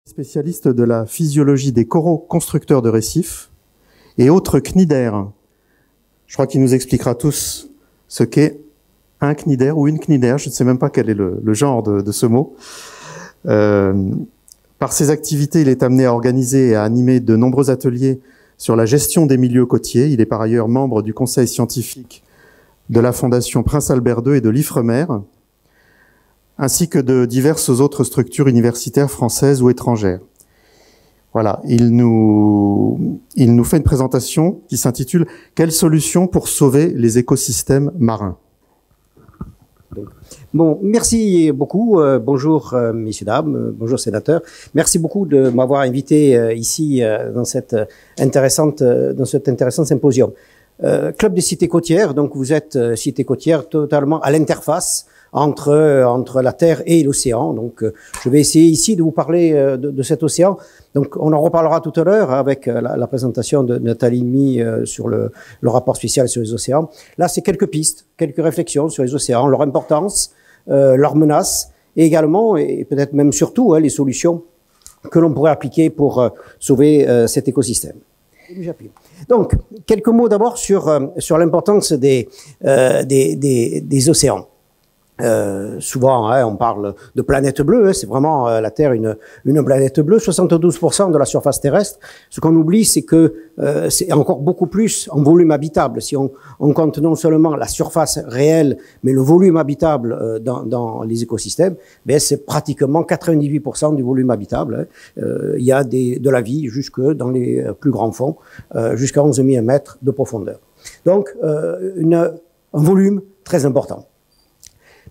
Spécialiste de la physiologie des coraux constructeurs de récifs et autres cnidaires. Je crois qu'il nous expliquera tous ce qu'est un cnidaire ou une cnidaire. Je ne sais même pas quel est le genre de ce mot. Par ses activités, il est amené à organiser et à animer de nombreux ateliers sur la gestion des milieux côtiers. Il est par ailleurs membre du conseil scientifique de la Fondation Prince Albert II et de l'Ifremer, ainsi que de diverses autres structures universitaires françaises ou étrangères. Voilà, il nous fait une présentation qui s'intitule « Quelles solutions pour sauver les écosystèmes marins ?» Bon, merci beaucoup. Bonjour, messieurs, dames. Bonjour, sénateurs. Merci beaucoup de m'avoir invité ici dans cet intéressant symposium. Club des cités côtières, donc vous êtes cité côtière totalement à l'interface entre la Terre et l'océan. Donc, je vais essayer ici de vous parler de cet océan. Donc, on en reparlera tout à l'heure avec la présentation de Nathalie Demy sur le rapport spécial sur les océans. Là, c'est quelques pistes, quelques réflexions sur les océans, leur importance, leurs menaces, et également, et peut-être même surtout, les solutions que l'on pourrait appliquer pour sauver cet écosystème. Donc, quelques mots d'abord sur l'importance des océans. Souvent, on parle de planète bleue, c'est vraiment la Terre une planète bleue. 72% de la surface terrestre. Ce qu'on oublie, c'est que c'est encore beaucoup plus en volume habitable. Si on compte non seulement la surface réelle, mais le volume habitable dans les écosystèmes, ben c'est pratiquement 98% du volume habitable. Il y a de la vie jusque dans les plus grands fonds, jusqu'à 11 000 mètres de profondeur. Donc, un volume très important.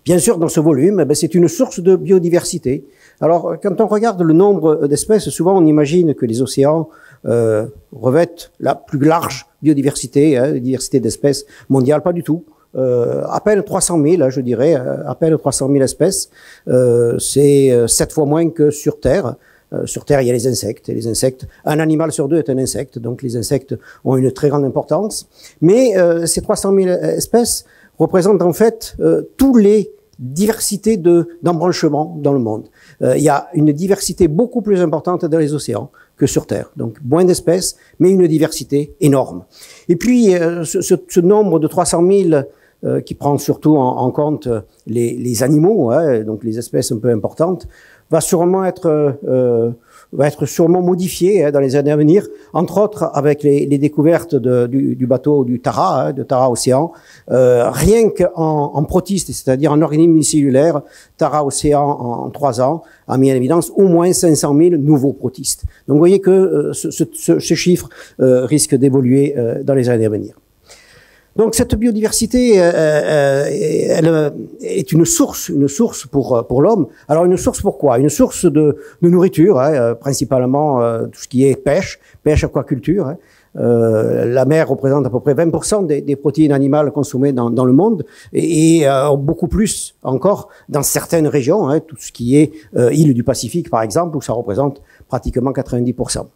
Bien sûr, dans ce volume, c'est une source de biodiversité. Alors, quand on regarde le nombre d'espèces, souvent on imagine que les océans revêtent la plus large biodiversité, diversité d'espèces mondiale, pas du tout. À peine 300 000, je dirais, à peine 300 000 espèces. C'est 7 fois moins que sur Terre. Sur Terre, il y a les insectes. Et les insectes, un animal sur deux est un insecte, donc les insectes ont une très grande importance. Mais ces 300 000 espèces représentent en fait tous les diversités d'embranchements dans le monde. Il y a une diversité beaucoup plus importante dans les océans que sur Terre. Donc moins d'espèces, mais une diversité énorme. Et puis ce nombre de 300 000 qui prend surtout en compte les animaux, donc les espèces un peu importantes, va être sûrement modifié dans les années à venir, entre autres avec les découvertes du bateau du Tara, de Tara Océan. Rien qu'en protistes, c'est-à-dire en organismes unicellulaires, Tara Océan en 3 ans a mis en évidence au moins 500 000 nouveaux protistes. Donc vous voyez que ce chiffre risque d'évoluer dans les années à venir. Donc cette biodiversité, elle est une source pour l'homme. Alors une source pourquoi? Une source de nourriture, principalement tout ce qui est pêche, aquaculture. La mer représente à peu près 20% des protéines animales consommées dans le monde et beaucoup plus encore dans certaines régions, tout ce qui est îles du Pacifique par exemple, où ça représente pratiquement 90%.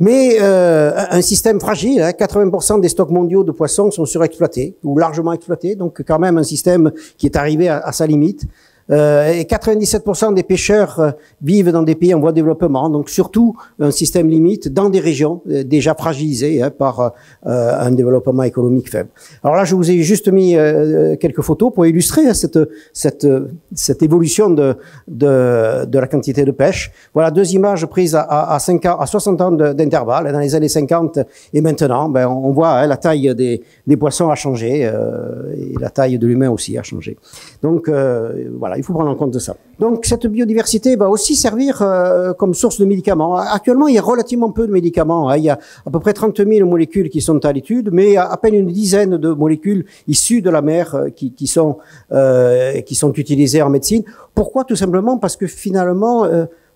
Mais un système fragile, 80% des stocks mondiaux de poissons sont surexploités ou largement exploités, donc quand même un système qui est arrivé à sa limite. Et 97% des pêcheurs vivent dans des pays en voie de développement, donc surtout un système limite dans des régions déjà fragilisées par un développement économique faible. Alors là, je vous ai juste mis quelques photos pour illustrer cette évolution de la quantité de pêche. Voilà 2 images prises à 60 ans d'intervalle, dans les années 50 et maintenant. Ben, on voit la taille des poissons a changé et la taille de l'humain aussi a changé. Donc voilà. Il faut prendre en compte de ça. Donc, cette biodiversité va aussi servir comme source de médicaments. Actuellement, il y a relativement peu de médicaments. Il y a à peu près 30 000 molécules qui sont à l'étude, mais à peine une dizaine de molécules issues de la mer qui sont utilisées en médecine. Pourquoi? Tout simplement parce que finalement,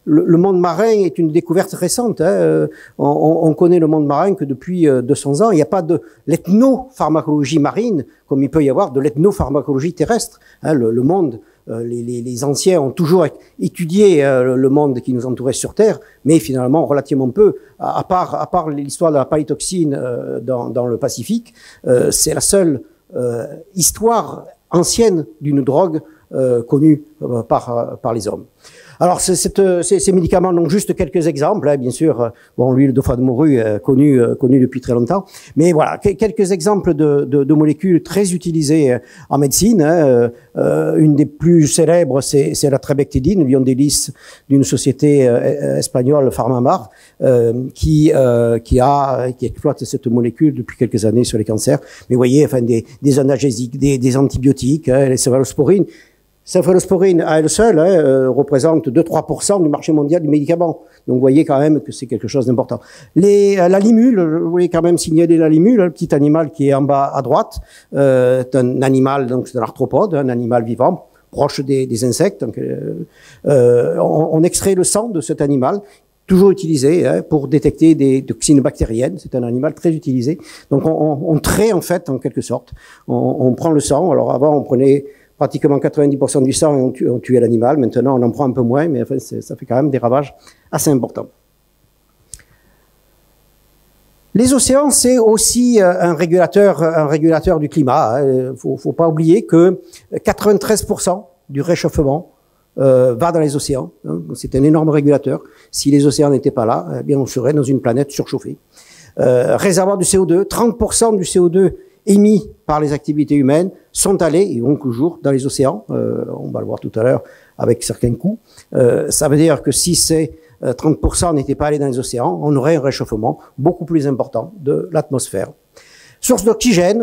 le monde marin est une découverte récente. Hein. On connaît le monde marin que depuis 200 ans. Il n'y a pas de l'ethnopharmacologie marine comme il peut y avoir de l'ethnopharmacologie terrestre. Hein. Le monde, les anciens ont toujours étudié le monde qui nous entourait sur Terre, mais finalement relativement peu. À part l'histoire de la palytoxine dans le Pacifique, c'est la seule histoire ancienne d'une drogue connue par les hommes. Alors, ces médicaments, donc juste quelques exemples, hein, bien sûr. Bon, l'huile de foie de morue, connu depuis très longtemps. Mais voilà, quelques exemples de molécules très utilisées en médecine. Hein. Une des plus célèbres, c'est la trabectédine, l'ion d'hélice d'une société espagnole, Pharmamar, qui exploite cette molécule depuis quelques années sur les cancers. Mais vous voyez, enfin, des analgésiques, des antibiotiques, hein, les céphalosporines. Céphalosporine à elle seule représente 2-3% du marché mondial du médicament. Donc vous voyez quand même que c'est quelque chose d'important. La limule, vous voyez quand même signaler la limule, le petit animal qui est en bas à droite, c'est un animal, donc c'est un arthropode, un animal vivant, proche des insectes. Donc, on extrait le sang de cet animal, toujours utilisé pour détecter des toxines bactériennes. C'est un animal très utilisé. Donc on trait en fait, en quelque sorte. On prend le sang. Alors avant on prenait pratiquement 90% du sang et on tuait l'animal. Maintenant, on en prend un peu moins, mais enfin, ça fait quand même des ravages assez importants. Les océans, c'est aussi un régulateur du climat. Faut pas oublier que 93% du réchauffement va dans les océans. Hein. C'est un énorme régulateur. Si les océans n'étaient pas là, eh bien, on serait dans une planète surchauffée. Réservoir du CO2, 30% du CO2 émis par les activités humaines sont allés et vont toujours dans les océans. On va le voir tout à l'heure avec certains coûts. Ça veut dire que si ces 30% n'étaient pas allés dans les océans, on aurait un réchauffement beaucoup plus important de l'atmosphère. Source d'oxygène,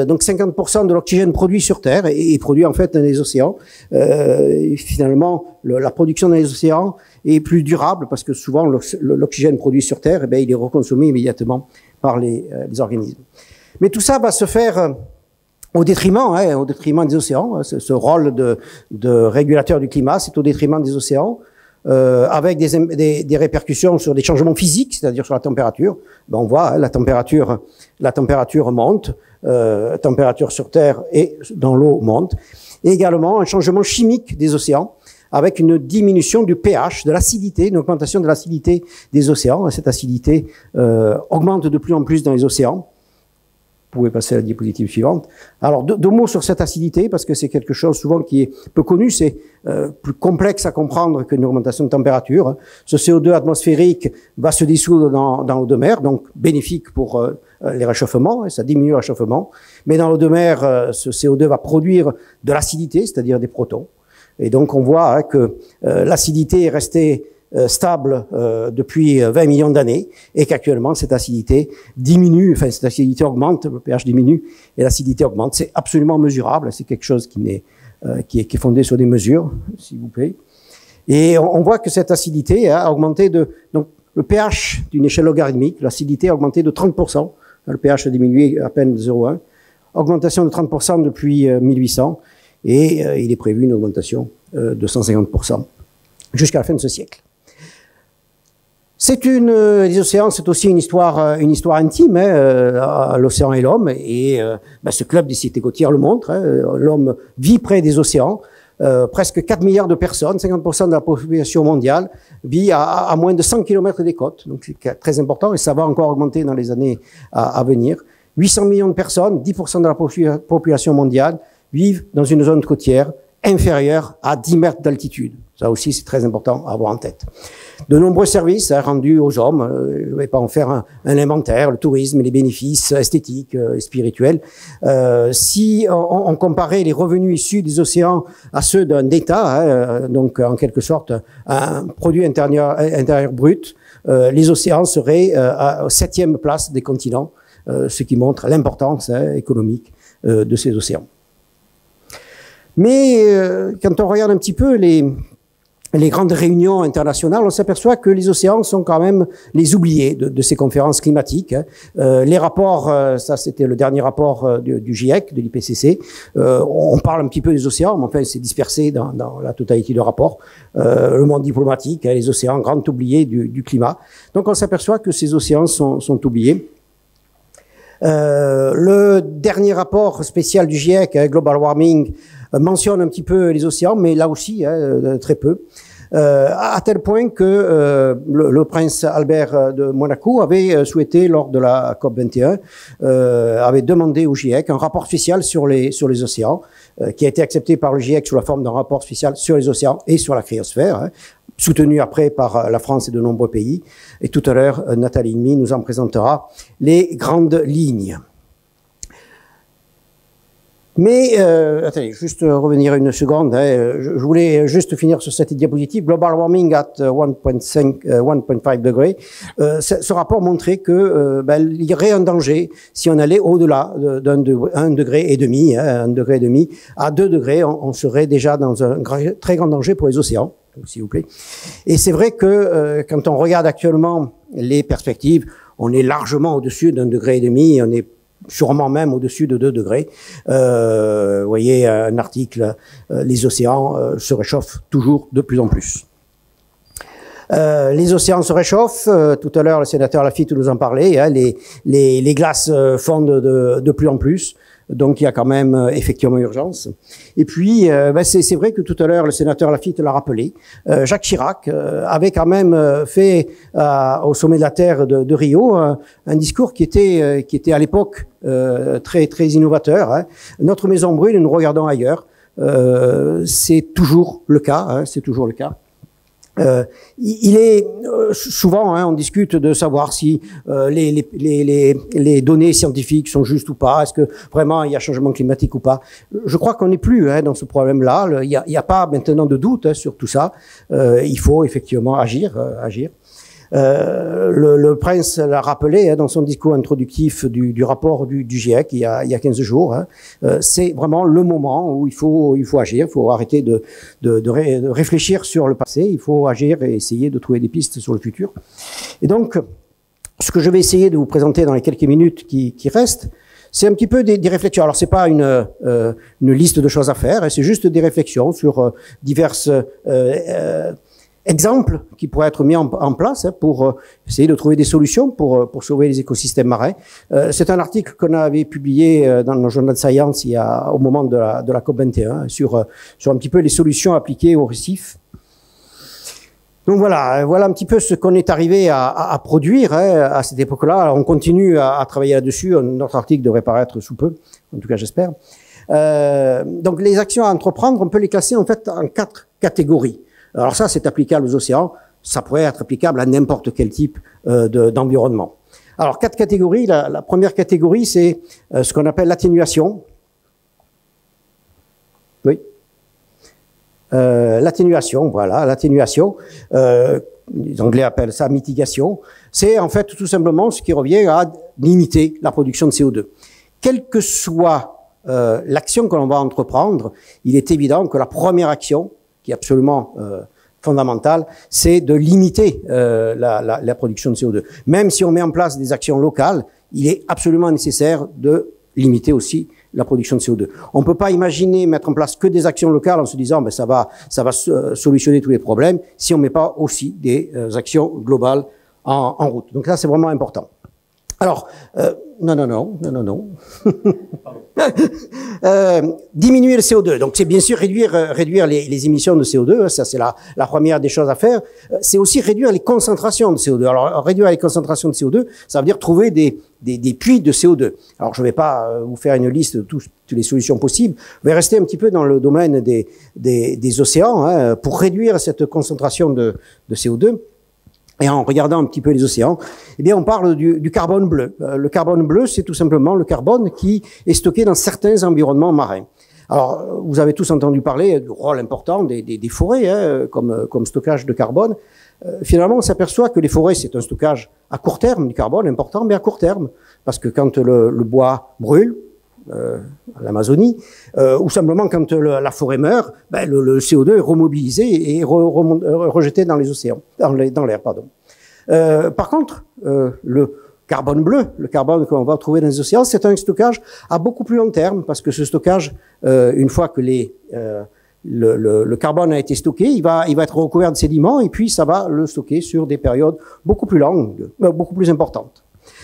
donc 50% de l'oxygène produit sur Terre est produit en fait dans les océans. Et finalement, la production dans les océans est plus durable parce que souvent l'oxygène produit sur Terre, eh bien, il est reconsommé immédiatement par les organismes. Mais tout ça va se faire au détriment des océans. Ce rôle de régulateur du climat, c'est au détriment des océans, avec des répercussions sur des changements physiques, c'est-à-dire sur la température. Ben on voit la température monte, température sur Terre et dans l'eau monte, et également un changement chimique des océans, avec une diminution du pH, de l'acidité, une augmentation de l'acidité des océans. Cette acidité augmente de plus en plus dans les océans. Vous pouvez passer à la diapositive suivante. Alors, deux mots sur cette acidité, parce que c'est quelque chose souvent qui est peu connu, c'est plus complexe à comprendre qu'une augmentation de température. Ce CO2 atmosphérique va se dissoudre dans l'eau de mer, donc bénéfique pour les réchauffements, et ça diminue le réchauffement. Mais dans l'eau de mer, ce CO2 va produire de l'acidité, c'est-à-dire des protons. Et donc, on voit que l'acidité est restée stable depuis 20 millions d'années et qu'actuellement cette acidité diminue, enfin cette acidité augmente, le pH diminue et l'acidité augmente. C'est absolument mesurable, c'est quelque chose qui est fondé sur des mesures, s'il vous plaît. Et on voit que cette acidité a augmenté donc le pH d'une échelle logarithmique, l'acidité a augmenté de 30%, le pH a diminué à peine de 0,1, augmentation de 30% depuis 1800 et il est prévu une augmentation de 150% jusqu'à la fin de ce siècle. Les océans, c'est aussi une histoire intime, hein, l'océan et l'homme, et ce club des cités côtières le montre. Hein, l'homme vit près des océans, presque 4 milliards de personnes, 50% de la population mondiale vit à moins de 100 km des côtes, donc c'est très important, et ça va encore augmenter dans les années à venir. 800 millions de personnes, 10% de la population mondiale, vivent dans une zone côtière inférieure à 10 mètres d'altitude. Ça aussi, c'est très important à avoir en tête. De nombreux services rendus aux hommes, je ne vais pas en faire un inventaire, le tourisme, les bénéfices esthétiques et spirituels. Si on comparait les revenus issus des océans à ceux d'un État, donc en quelque sorte un produit intérieur brut, les océans seraient à 7e place des continents, ce qui montre l'importance économique de ces océans. Mais quand on regarde un petit peu les grandes réunions internationales, on s'aperçoit que les océans sont quand même les oubliés de ces conférences climatiques. Les rapports, ça c'était le dernier rapport du GIEC, de l'IPCC, on parle un petit peu des océans, mais enfin c'est dispersé dans la totalité du rapport. Le monde diplomatique, les océans, grand oubliés du climat. Donc on s'aperçoit que ces océans sont oubliés. Le dernier rapport spécial du GIEC, Global Warming, mentionne un petit peu les océans, mais là aussi, très peu. À tel point que le prince Albert de Monaco avait souhaité, lors de la COP21, avait demandé au GIEC un rapport spécial sur les océans, qui a été accepté par le GIEC sous la forme d'un rapport spécial sur les océans et sur la cryosphère, soutenu après par la France et de nombreux pays. Et tout à l'heure, Nathalie Inmy nous en présentera les grandes lignes. Mais, attendez, juste revenir une seconde, je voulais juste finir sur cette diapositive. Global warming at 1.5 degrés. Ce rapport montrait que il y aurait un danger si on allait au-delà d'un degré et demi, 1 degré et demi. À 2 degrés, on serait déjà dans un très grand danger pour les océans, s'il vous plaît. Et c'est vrai que quand on regarde actuellement les perspectives, on est largement au-dessus d'1 degré et demi, on est sûrement même au-dessus de 2 degrés. Vous voyez un article, les océans se réchauffent toujours de plus en plus. Les océans se réchauffent. Tout à l'heure, le sénateur Laffitte nous en parlait. Les glaces fondent de plus en plus. Donc, il y a quand même effectivement urgence. Et puis, c'est vrai que tout à l'heure, le sénateur Laffitte l'a rappelé. Jacques Chirac avait quand même fait au sommet de la Terre de Rio un discours qui était à l'époque très très innovateur. Notre maison brûle et nous regardons ailleurs. C'est toujours le cas. C'est toujours le cas. Il est souvent, on discute de savoir si les données scientifiques sont justes ou pas. Est-ce que vraiment il y a changement climatique ou pas? Je crois qu'on n'est plus dans ce problème-là. Il y a pas maintenant de doute sur tout ça. Il faut effectivement agir. Le prince l'a rappelé dans son discours introductif du rapport du GIEC il y a 15 jours. C'est vraiment le moment où il faut agir. Il faut arrêter de réfléchir sur le passé. Il faut agir et essayer de trouver des pistes sur le futur. Et donc, ce que je vais essayer de vous présenter dans les quelques minutes qui restent, c'est un petit peu des réflexions. Alors, c'est pas une liste de choses à faire. C'est juste des réflexions sur diverses exemples qui pourraient être mis en place pour essayer de trouver des solutions pour sauver les écosystèmes marins. C'est un article qu'on avait publié dans le journal Science au moment de la COP21 sur un petit peu les solutions appliquées aux récifs. Donc voilà un petit peu ce qu'on est arrivé à produire à cette époque-là. On continue à travailler là-dessus. Notre article devrait paraître sous peu, en tout cas j'espère. Donc les actions à entreprendre, on peut les classer en fait en 4 catégories. Alors ça, c'est applicable aux océans, ça pourrait être applicable à n'importe quel type d'environnement. Alors, 4 catégories. La première catégorie, c'est ce qu'on appelle l'atténuation. Oui. L'atténuation, voilà, l'atténuation. Les Anglais appellent ça mitigation. C'est en fait tout simplement ce qui revient à limiter la production de CO2. Quelle que soit l'action que l'on va entreprendre, il est évident que la première action, qui est absolument fondamentale, c'est de limiter la production de CO2. Même si on met en place des actions locales, il est absolument nécessaire de limiter aussi la production de CO2. On ne peut pas imaginer mettre en place que des actions locales en se disant ça va solutionner tous les problèmes si on ne met pas aussi des actions globales en route. Donc là, c'est vraiment important. Alors, non. Diminuer le CO2. Donc, c'est bien sûr réduire les émissions de CO2. Ça, c'est la première des choses à faire. C'est aussi réduire les concentrations de CO2. Alors, réduire les concentrations de CO2, ça veut dire trouver des puits de CO2. Alors, je ne vais pas vous faire une liste de toutes les solutions possibles. Je vais rester un petit peu dans le domaine des océans, pour réduire cette concentration de CO2. Et en regardant un petit peu les océans, eh bien, on parle du carbone bleu. Le carbone bleu, c'est tout simplement le carbone qui est stocké dans certains environnements marins. Alors, vous avez tous entendu parler du rôle important des forêts, comme stockage de carbone. Finalement, on s'aperçoit que les forêts, c'est un stockage à court terme du carbone important, mais à court terme. Parce que quand le bois brûle, l'Amazonie, ou simplement quand la forêt meurt, ben, le CO2 est remobilisé et rejeté dans les océans, dans l'air, pardon. Par contre, le carbone bleu, le carbone qu'on va trouver dans les océans, c'est un stockage à beaucoup plus long terme, parce que ce stockage, une fois que le carbone a été stocké, il va être recouvert de sédiments, et puis ça va le stocker sur des périodes beaucoup plus longues, beaucoup plus importantes.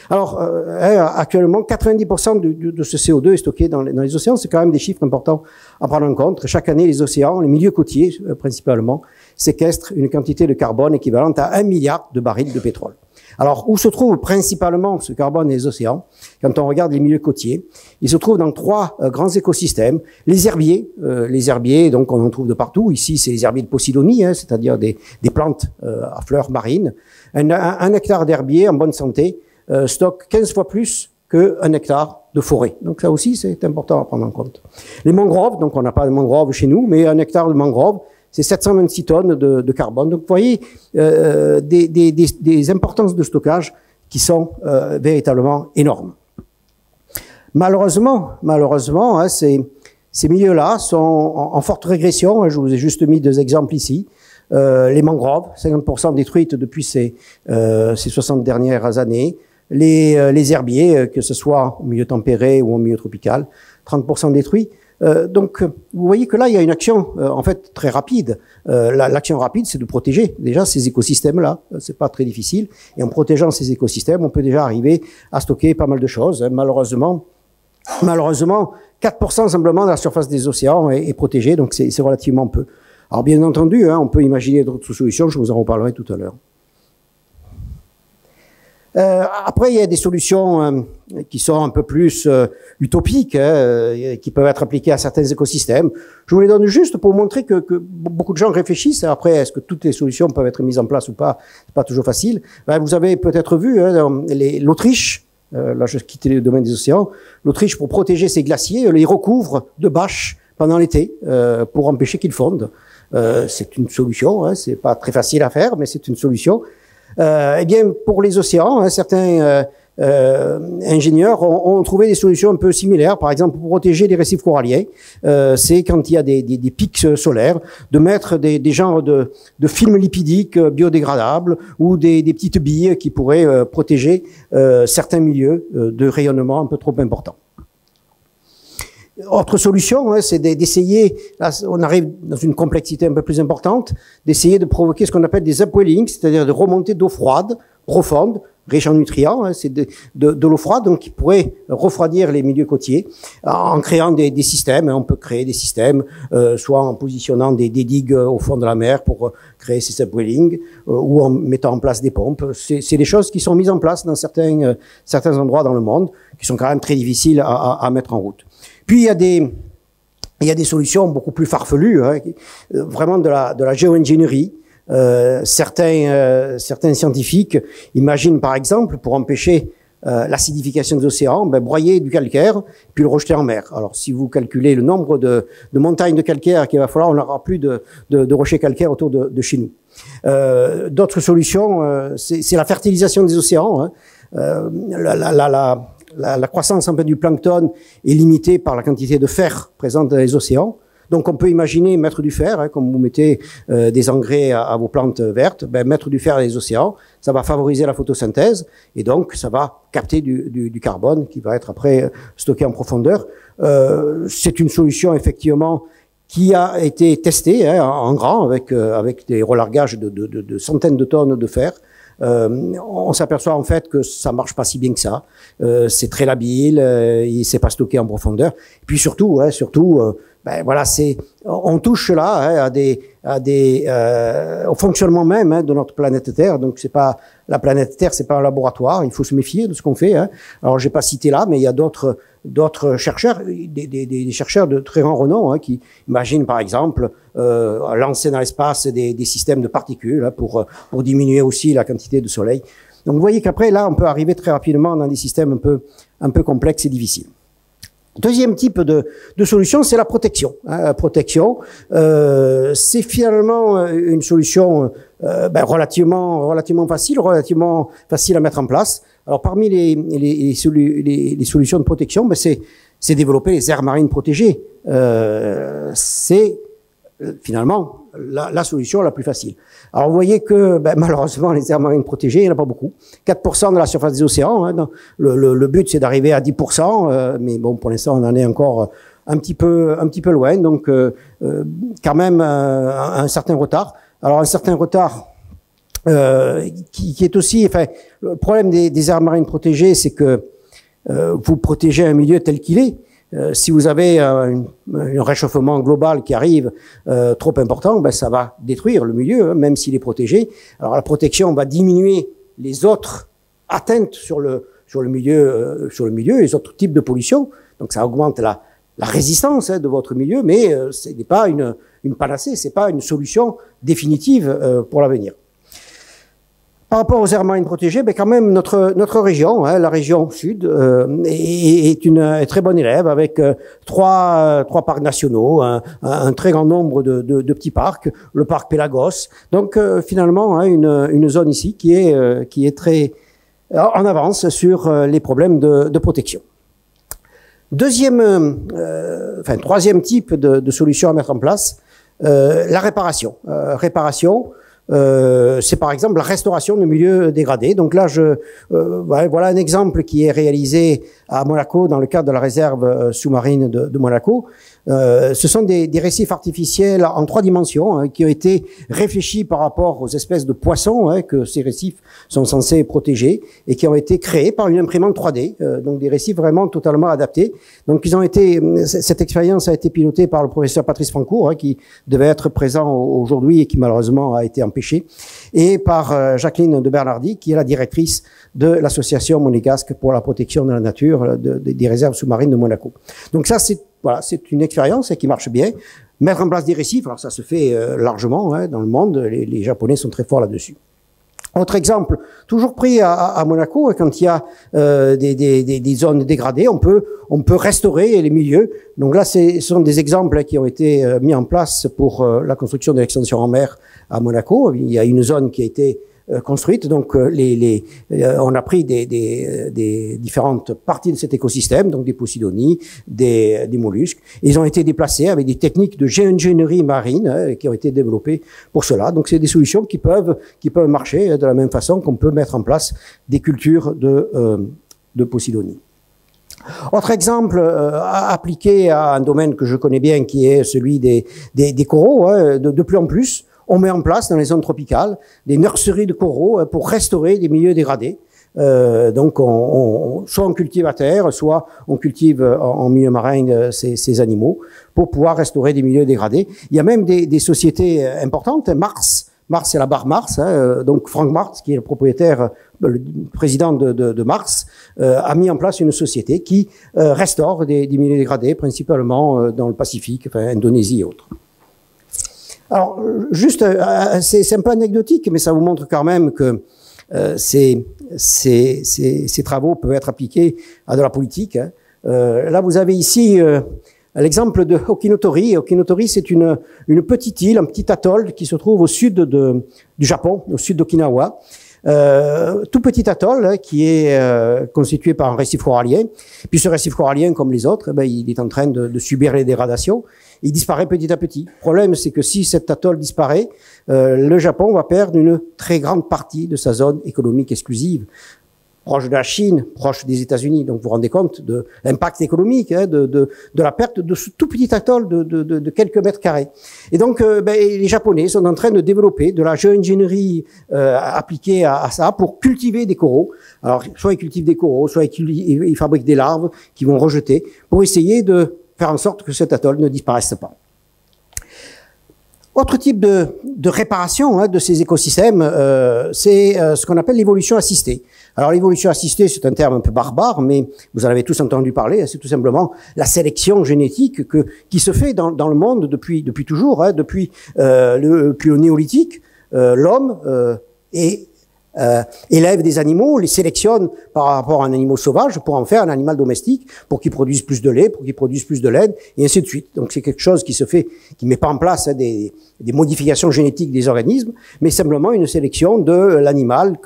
Alors, actuellement, 90% de ce CO2 est stocké dans les océans. C'est quand même des chiffres importants à prendre en compte. Chaque année, les océans, les milieux côtiers principalement, séquestrent une quantité de carbone équivalente à 1 milliard de barils de pétrole. Alors, où se trouve principalement ce carbone des océans? Quand on regarde les milieux côtiers, il se trouve dans 3 grands écosystèmes. Les herbiers, donc on en trouve de partout. Ici, c'est les herbiers de Posidonie, c'est-à-dire des plantes à fleurs marines. Un hectare d'herbier en bonne santé stocke 15 fois plus qu'un hectare de forêt. Donc ça aussi, c'est important à prendre en compte. Les mangroves, donc on n'a pas de mangroves chez nous, mais un hectare de mangrove, c'est 726 tonnes de carbone. Donc vous voyez des importances de stockage qui sont véritablement énormes. Malheureusement, hein, ces milieux-là sont en forte régression. Je vous ai juste mis 2 exemples ici. Les mangroves, 50% détruites depuis ces 60 dernières années. Les herbiers, que ce soit au milieu tempéré ou au milieu tropical, 30% détruits. Donc, vous voyez que là, il y a une action, en fait, très rapide. L'action rapide, c'est de protéger déjà ces écosystèmes-là. C'est pas très difficile. Et en protégeant ces écosystèmes, on peut déjà arriver à stocker pas mal de choses. Malheureusement, 4% simplement de la surface des océans est protégée, donc c'est relativement peu. Alors, bien entendu, hein, on peut imaginer d'autres solutions. Je vous en reparlerai tout à l'heure. Après, il y a des solutions qui sont un peu plus utopiques, qui peuvent être appliquées à certains écosystèmes. Je vous les donne juste pour montrer que beaucoup de gens réfléchissent. Après, est-ce que toutes les solutions peuvent être mises en place ou pas? C'est pas toujours facile. Ben, vous avez peut-être vu l'Autriche. Là, je quitte le domaine des océans. L'Autriche, pour protéger ses glaciers, les recouvre de bâches pendant l'été pour empêcher qu'ils fondent. C'est une solution. Hein, c'est pas très facile à faire, mais c'est une solution. Eh bien, pour les océans, hein, certains ingénieurs ont trouvé des solutions un peu similaires. Par exemple, pour protéger les récifs coralliens, c'est quand il y a des pics solaires, de mettre des genres de films lipidiques biodégradables ou des petites billes qui pourraient protéger certains milieux de rayonnement un peu trop important. Autre solution, hein, c'est d'essayer, là on arrive dans une complexité un peu plus importante, d'essayer de provoquer ce qu'on appelle des upwellings, c'est-à-dire de remontée d'eau froide, profonde, riche en nutriments, hein, c'est de l'eau froide, donc qui pourrait refroidir les milieux côtiers en créant des systèmes. Hein, on peut créer des systèmes, soit en positionnant des digues au fond de la mer pour créer ces upwellings, ou en mettant en place des pompes. C'est des choses qui sont mises en place dans certains endroits dans le monde, qui sont quand même très difficiles à mettre en route. Puis il y a des solutions beaucoup plus farfelues, hein, vraiment de la géo-ingénierie. Certains scientifiques imaginent par exemple, pour empêcher l'acidification des océans, broyer du calcaire puis le rejeter en mer. Alors si vous calculez le nombre de montagnes de calcaire qu'il va falloir, on n'aura plus de rochers calcaires autour de chez nous. D'autres solutions, c'est la fertilisation des océans. Hein. La croissance un peu du plancton est limitée par la quantité de fer présente dans les océans. Donc on peut imaginer mettre du fer, hein, comme vous mettez des engrais à vos plantes vertes, mettre du fer dans les océans, ça va favoriser la photosynthèse et donc ça va capter du carbone qui va être après stocké en profondeur. C'est une solution effectivement qui a été testée, hein, en grand avec des relargages de centaines de tonnes de fer. On s'aperçoit en fait que ça marche pas si bien que ça. C'est très labile, il s'est pas stocké en profondeur. Et puis surtout, voilà, on touche là, hein, au fonctionnement même, hein, de notre planète Terre. Donc c'est pas la planète Terre, c'est pas un laboratoire. Il faut se méfier de ce qu'on fait. Hein. Alors j'ai pas cité là, mais il y a d'autres chercheurs, des chercheurs de très grand renom, hein, qui imaginent par exemple lancer dans l'espace des systèmes de particules, hein, pour diminuer aussi la quantité de soleil. Donc vous voyez qu'après là, on peut arriver très rapidement dans des systèmes un peu complexes et difficiles. Deuxième type de solution, c'est la protection. Hein, la protection, c'est finalement une solution relativement facile à mettre en place. Alors parmi les solutions de protection, ben, c'est développer les aires marines protégées. C'est finalement la solution la plus facile. Alors vous voyez que ben, malheureusement les aires marines protégées, il n'y en a pas beaucoup. 4% de la surface des océans. Hein, le but c'est d'arriver à 10%, mais bon pour l'instant on en est encore un petit peu loin. Donc quand même un certain retard. Alors un certain retard qui est aussi, enfin le problème des aires marines protégées, c'est que vous protégez un milieu tel qu'il est. Si vous avez un réchauffement global qui arrive trop important, ben ça va détruire le milieu, hein, même s'il est protégé. Alors la protection va diminuer les autres atteintes sur le milieu, les autres types de pollution. Donc ça augmente la résistance hein, de votre milieu, mais ce n'est pas une panacée, c'est pas une solution définitive pour l'avenir. Par rapport aux aires marines protégées, ben quand même notre région, hein, la région sud, est une très bonne élève avec trois parcs nationaux, un très grand nombre de petits parcs, le parc Pélagos. Donc finalement, hein, une zone ici qui est très en avance sur les problèmes de protection. Troisième type de solution à mettre en place, la réparation. C'est par exemple la restauration de milieux dégradés. Donc là, voilà un exemple qui est réalisé à Monaco dans le cadre de la réserve sous-marine de Monaco. Ce sont des récifs artificiels en 3 dimensions hein, qui ont été réfléchis par rapport aux espèces de poissons hein, que ces récifs sont censés protéger et qui ont été créés par une imprimante 3D. Donc des récifs vraiment totalement adaptés. Donc cette expérience a été pilotée par le professeur Patrice Francourt hein, qui devait être présent aujourd'hui et qui malheureusement a été empêché, et par Jacqueline de Bernardi qui est la directrice de l'association monégasque pour la protection de la nature des réserves sous-marines de Monaco. Donc ça c'est une expérience qui marche bien. Mettre en place des récifs, alors ça se fait largement hein, dans le monde, les Japonais sont très forts là-dessus. Autre exemple, toujours pris à Monaco, quand il y a des zones dégradées, on peut restaurer les milieux. Donc là, ce sont des exemples qui ont été mis en place pour la construction de l'extension en mer à Monaco. Il y a une zone qui a été construite. Donc on a pris des différentes parties de cet écosystème, donc des posidonies, des mollusques. Ils ont été déplacés avec des techniques de géo-ingénierie marine qui ont été développées pour cela. Donc c'est des solutions qui peuvent marcher de la même façon qu'on peut mettre en place des cultures de posidonies. Autre exemple appliqué à un domaine que je connais bien, qui est celui des coraux. Hein, de plus en plus, on met en place dans les zones tropicales des nurseries de coraux pour restaurer des milieux dégradés. Donc, soit on cultive à terre, soit on cultive en milieu marin ces animaux pour pouvoir restaurer des milieux dégradés. Il y a même des sociétés importantes. Mars, c'est la barre Mars. Hein, donc, Frank Mars, qui est le propriétaire, le président de Mars, a mis en place une société qui restaure des milieux dégradés, principalement dans le Pacifique, enfin Indonésie et autres. Alors, juste, c'est un peu anecdotique, mais ça vous montre quand même que ces travaux peuvent être appliqués à de la politique. Hein. Là, vous avez ici l'exemple de Okinotori. Okinotori, c'est une petite île, un petit atoll qui se trouve au sud du Japon, au sud d'Okinawa. Tout petit atoll hein, qui est constitué par un récif corallien. Puis ce récif corallien, comme les autres, il est en train de subir les dégradations. Il disparaît petit à petit. Le problème, c'est que si cet atoll disparaît, le Japon va perdre une très grande partie de sa zone économique exclusive, proche de la Chine, proche des États-Unis. Donc vous vous rendez compte de l'impact économique, hein, de la perte de ce tout petit atoll de quelques mètres carrés. Et donc les Japonais sont en train de développer de la géo-ingénierie appliquée à ça pour cultiver des coraux. Alors soit ils cultivent des coraux, soit ils fabriquent des larves qu'ils vont rejeter pour essayer de faire en sorte que cet atoll ne disparaisse pas. Autre type de réparation hein, de ces écosystèmes, c'est ce qu'on appelle l'évolution assistée. Alors l'évolution assistée, c'est un terme un peu barbare, mais vous en avez tous entendu parler. C'est tout simplement la sélection génétique qui se fait dans le monde depuis toujours, hein, depuis le néolithique. L'homme est élèvent des animaux, les sélectionnent par rapport à un animal sauvage pour en faire un animal domestique, pour qu'il produise plus de lait, pour qu'il produise plus de laine, et ainsi de suite. Donc c'est quelque chose qui se fait, qui met pas en place des modifications génétiques des organismes, mais simplement une sélection de l'animal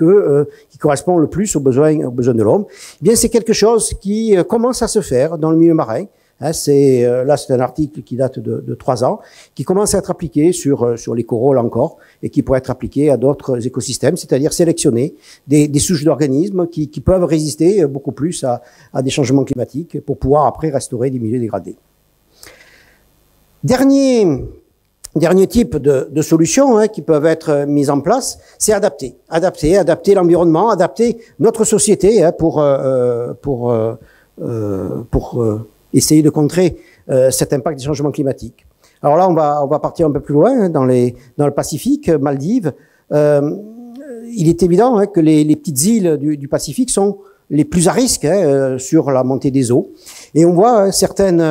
qui correspond le plus aux besoins de l'homme. Eh bien, c'est quelque chose qui commence à se faire dans le milieu marin. Là, c'est un article qui date de 3 ans, qui commence à être appliqué sur les coraux là encore, et qui pourrait être appliqué à d'autres écosystèmes, c'est-à-dire sélectionner des souches d'organismes qui peuvent résister beaucoup plus à des changements climatiques pour pouvoir après restaurer des milieux dégradés. Dernier type de solutions qui peuvent être mises en place, c'est adapter l'environnement, adapter notre société pour essayer de contrer cet impact des changements climatiques. Alors là, on va partir un peu plus loin dans le Pacifique, Maldives. Il est évident que les petites îles du Pacifique sont les plus à risque sur la montée des eaux. Et on voit certaines,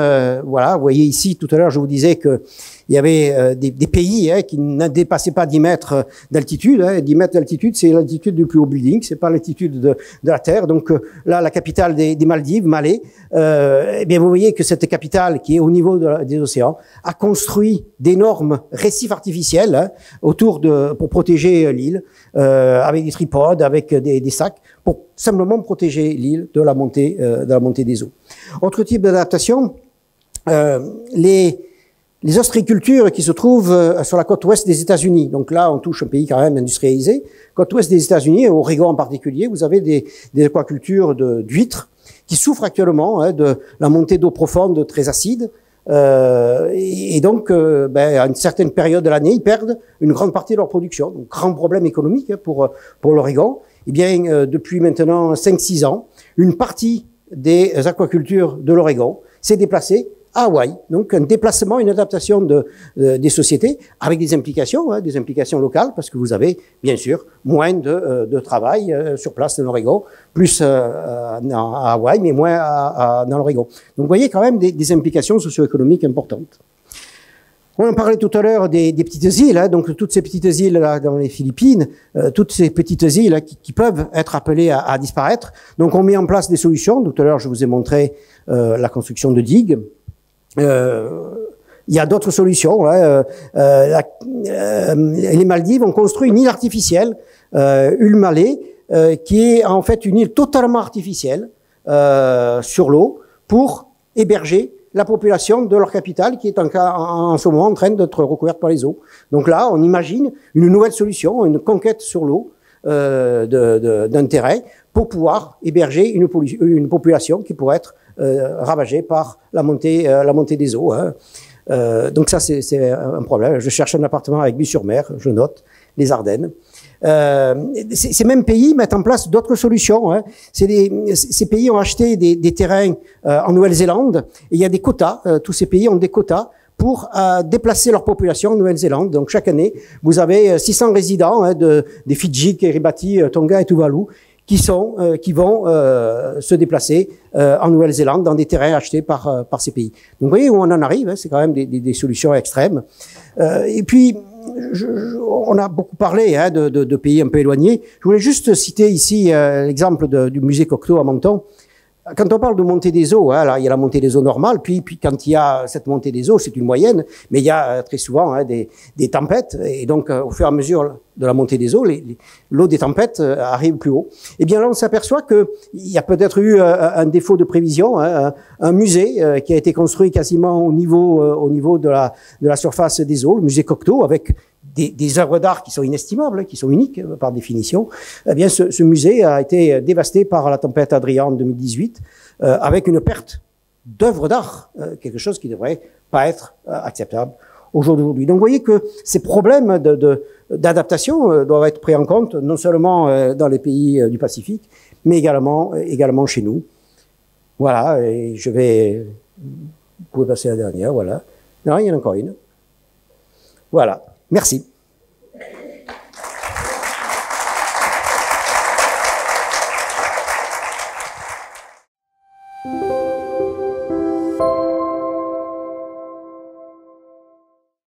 voilà, vous voyez ici, tout à l'heure, je vous disais que il y avait des pays qui ne dépassaient pas 10 mètres d'altitude. 10 mètres d'altitude, c'est l'altitude du plus haut building, c'est pas l'altitude de la Terre. Donc là, la capitale des Maldives, Malé, eh bien vous voyez que cette capitale, qui est au niveau des océans, a construit d'énormes récifs artificiels autour pour protéger l'île, avec des tripodes, avec des sacs, pour simplement protéger l'île de la montée des eaux. Autre type d'adaptation, les ostréicultures qui se trouvent sur la côte ouest des États-Unis. Donc là, on touche un pays quand même industrialisé. Côte ouest des États-Unis, au Oregon en particulier, vous avez des aquacultures d'huîtres qui souffrent actuellement de la montée d'eau profonde très acide. Et donc, à une certaine période de l'année, ils perdent une grande partie de leur production. Donc, grand problème économique pour l'Oregon. Eh bien, depuis maintenant 5-6 ans, une partie des aquacultures de l'Oregon s'est déplacée à Hawaï. Donc, un déplacement, une adaptation des sociétés avec des implications locales, parce que vous avez, bien sûr, moins de travail sur place dans l'Oregon, plus à Hawaï, mais moins dans l'Oregon. Donc, vous voyez quand même des implications socio-économiques importantes. On en parlait tout à l'heure des petites îles, donc toutes ces petites îles là dans les Philippines, toutes ces petites îles qui peuvent être appelées à disparaître. Donc, on met en place des solutions. Tout à l'heure, je vous ai montré la construction de digues. Il y a d'autres solutions. Les Maldives ont construit une île artificielle, Ulmalé, qui est en fait une île totalement artificielle sur l'eau pour héberger la population de leur capitale qui est en ce moment en train d'être recouverte par les eaux. Donc là, on imagine une nouvelle solution, une conquête sur l'eau d'un terrain pour pouvoir héberger une population qui pourrait être ravagée par la montée des eaux. Donc ça, c'est un problème. Je cherche un appartement avec vue sur mer, je note, les Ardennes. Ces mêmes pays mettent en place d'autres solutions. Ces pays ont acheté des terrains en Nouvelle-Zélande et il y a des quotas. Tous ces pays ont des quotas pour déplacer leur population en Nouvelle-Zélande. Donc chaque année, vous avez 600 résidents des Fidji, Kiribati, Tonga et Tuvalu qui vont se déplacer en Nouvelle-Zélande dans des terrains achetés par ces pays. Donc vous voyez où on en arrive, c'est quand même des solutions extrêmes. Et puis on a beaucoup parlé de pays un peu éloignés. Je voulais juste citer ici l'exemple du musée Cocteau à Menton. Quand on parle de montée des eaux, là, il y a la montée des eaux normale, puis quand il y a cette montée des eaux, c'est une moyenne, mais il y a très souvent des tempêtes, et donc au fur et à mesure de la montée des eaux, l'eau des tempêtes arrive plus haut. Et bien là, on s'aperçoit qu'il y a peut-être eu un défaut de prévision, un musée qui a été construit quasiment au niveau de la surface des eaux, le musée Cocteau, avec des œuvres d'art qui sont inestimables, qui sont uniques par définition. Eh bien, ce musée a été dévasté par la tempête Adrien en 2018, avec une perte d'œuvres d'art, quelque chose qui ne devrait pas être acceptable aujourd'hui. Donc, vous voyez que ces problèmes d'adaptation doivent être pris en compte, non seulement dans les pays du Pacifique, mais également chez nous. Voilà, et vous pouvez passer à la dernière, voilà. Non, il y en a encore une. Voilà. Merci.